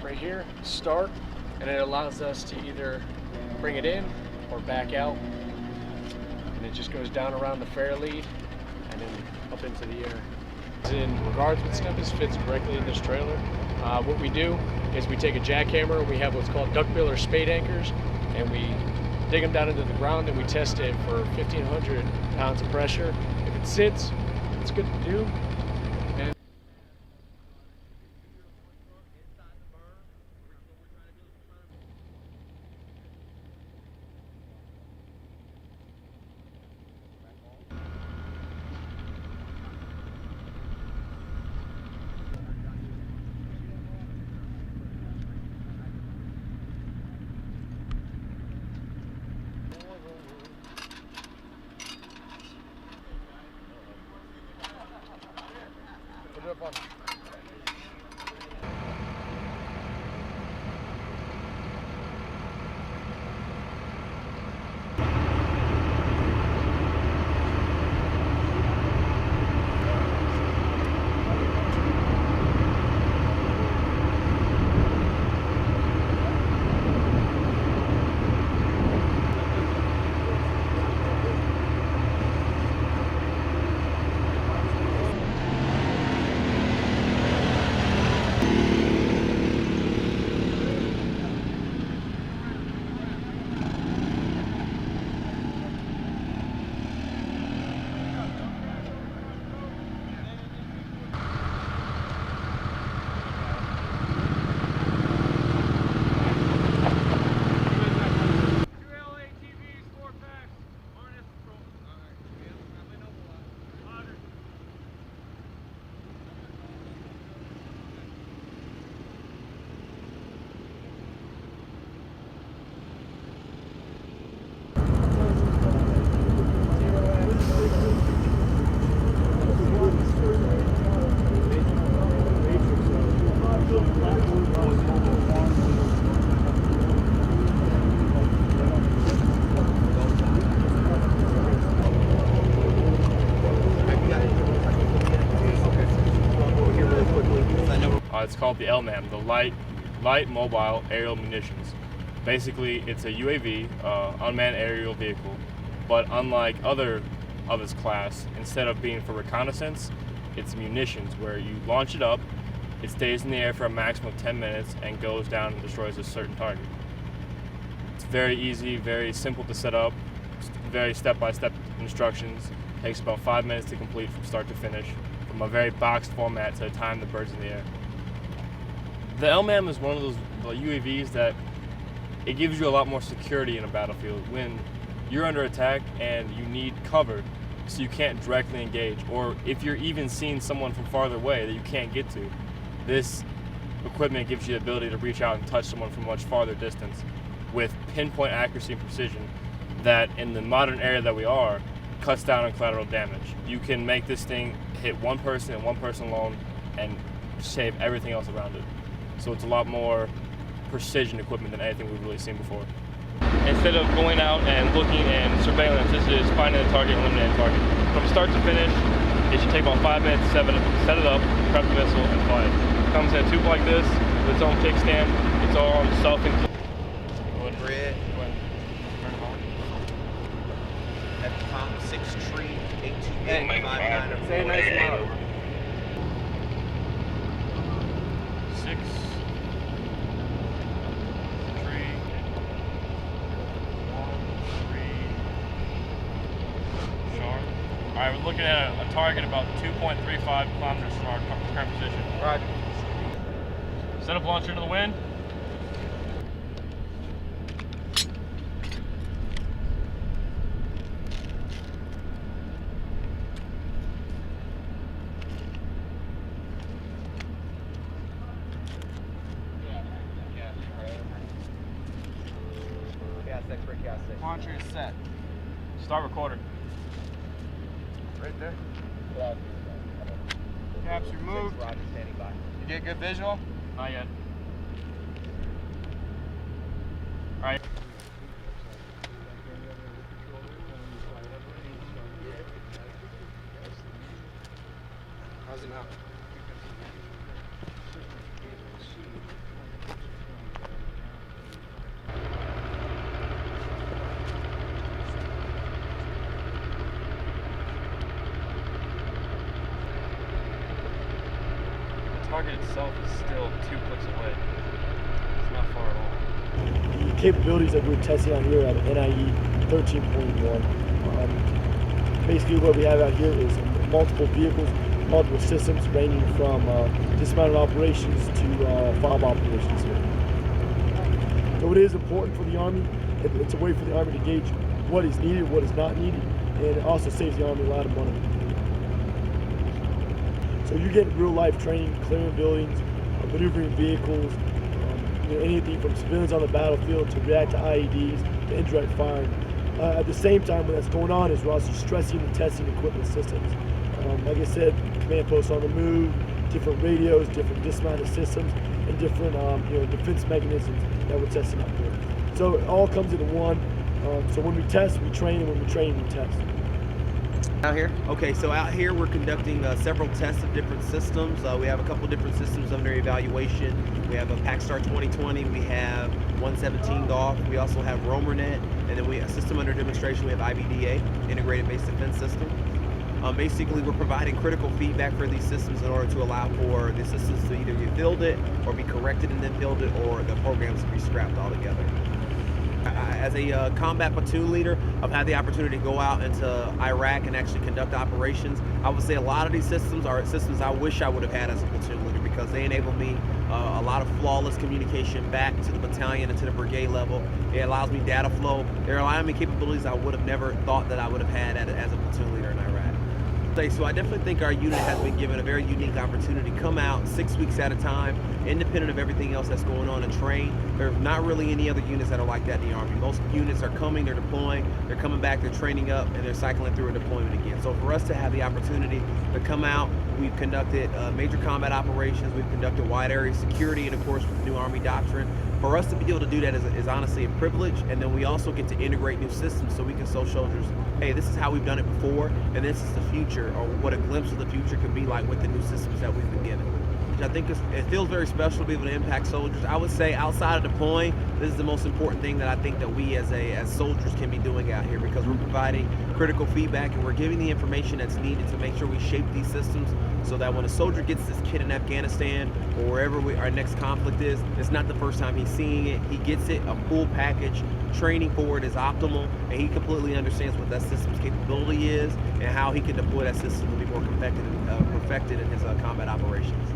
right here, start, and it allows us to either bring it in or back out. And it just goes down around the fair lead and then up into the air. In regards with STMPAS, fits directly in this trailer. What we do is we take a jackhammer, we have what's called duckbill or spade anchors, and we dig them down into the ground and we test it for 1,500 pounds of pressure. If it sits, it's good to do. And put it up on. It's called the LMAM, the Light Mobile Aerial Munitions. Basically, it's a UAV, unmanned aerial vehicle, but unlike other of its class, instead of being for reconnaissance, it's munitions, where you launch it up, it stays in the air for a maximum of 10 minutes and goes down and destroys a certain target. It's very easy, very simple to set up, very step-by-step instructions. Takes about 5 minutes to complete from start to finish, from a very boxed format to the time the bird's in the air. The LMAM is one of those UAVs that it gives you a lot more security in a battlefield when you're under attack and you need cover so you can't directly engage, or if you're even seeing someone from farther away that you can't get to. This equipment gives you the ability to reach out and touch someone from much farther distance with pinpoint accuracy and precision that in the modern era that we are cuts down on collateral damage. You can make this thing hit one person and one person alone and save everything else around it. So it's a lot more precision equipment than anything we've really seen before. Instead of going out and looking and surveillance, this is finding a target and eliminating a target. From start to finish, it should take about 5 minutes to set it up, prep the missile, and fly it. It comes in a tube like this, with its own kickstand. It's all self-included. Red. Turn it on. At the top, 6 tree, 828, 59. Say a nice model. 6 tree 1 3 sharp. All right, we're looking at a target about 2.35 kilometers from our current position. Roger. Set up launcher into the wind. Launcher is set. Start recording. Right there. Caps removed. Roger, standing by. You get good visual? Not yet. All right. How's it now? target itself is still 2 clicks away. It's not far at all. The capabilities that we're testing out here at NIE 13.1. Basically what we have out here is multiple vehicles, multiple systems ranging from dismounted operations to FOB operations here. So it is important for the Army. It's a way for the Army to gauge what is needed, what is not needed, and it also saves the Army a lot of money. So you get real life training, clearing buildings, maneuvering vehicles, anything from civilians on the battlefield to react to IEDs to indirect firing. At the same time, when that's going on, is we're also stressing and testing equipment systems. Like I said, command posts on the move, different radios, different dismounted systems, and different defense mechanisms that we're testing out there. So it all comes into one. So when we test, we train, and when we train, we test. Out here? Okay, so out here we're conducting several tests of different systems. We have a couple different systems under evaluation. We have a PACSTAR 2020, we have 117 Golf, we also have RomerNet, and then we have a system under demonstration, we have IBDA, Integrated Base Defense System. Basically, we're providing critical feedback for these systems in order to allow for the systems to either get fielded or be corrected and then fielded, or the programs to be scrapped altogether. As a combat platoon leader, I've had the opportunity to go out into Iraq and actually conduct operations. I would say a lot of these systems are systems I wish I would have had as a platoon leader, because they enable me a lot of flawless communication back to the battalion and to the brigade level. It allows me data flow. They're allowing me capabilities I would have never thought that I would have had as a platoon leader in Iraq. So I definitely think our unit has been given a very unique opportunity to come out 6 weeks at a time, independent of everything else that's going on, and train. There's not really any other units that are like that in the Army. Most units are coming, they're deploying, they're coming back, they're training up, and they're cycling through a deployment again. So for us to have the opportunity to come out, we've conducted major combat operations, we've conducted wide area security, and of course with the new Army doctrine. For us to be able to do that is honestly a privilege, and then we also get to integrate new systems so we can show soldiers, hey, this is how we've done it before, and this is the future, or what a glimpse of the future could be like with the new systems that we've been given. I think it feels very special to be able to impact soldiers. I would say outside of deploying, this is the most important thing that I think that we as soldiers can be doing out here, because we're providing critical feedback and we're giving the information that's needed to make sure we shape these systems so that when a soldier gets this kit in Afghanistan or wherever our next conflict is, it's not the first time he's seeing it. He gets it, a full package, training for it is optimal, and he completely understands what that system's capability is and how he can deploy that system to be more perfected in his combat operations.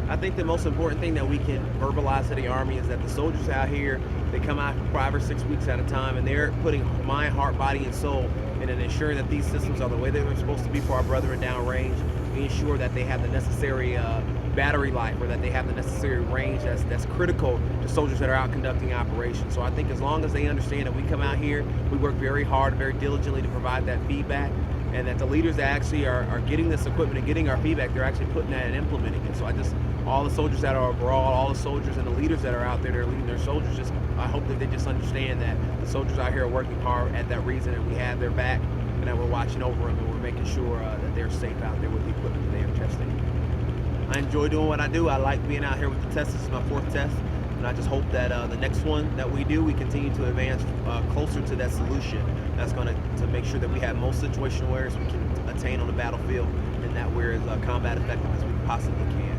I think the most important thing that we can verbalize to the Army is that the soldiers out here, they come out for 5 or 6 weeks at a time, and they're putting mind, heart, body, and soul in ensuring that these systems are the way they're supposed to be for our brethren downrange. We ensure that they have the necessary battery life, or that they have the necessary range that's critical to soldiers that are out conducting operations. So I think as long as they understand that we come out here, we work very hard and very diligently to provide that feedback, and that the leaders that actually are getting this equipment and getting our feedback, they're actually putting that and implementing it. So all the soldiers that are abroad, all the soldiers and the leaders that are out there that are leading their soldiers, I hope that they just understand that the soldiers out here are working hard at that reason, and we have their back, and that we're watching over them, and we're making sure that they're safe out there with the equipment that they are testing. I enjoy doing what I do. I like being out here with the test. This is my 4th test, and I just hope that the next one that we do, we continue to advance closer to that solution. That's going to make sure that we have most situational awareness we can attain on the battlefield, and that we're as combat effective as we possibly can.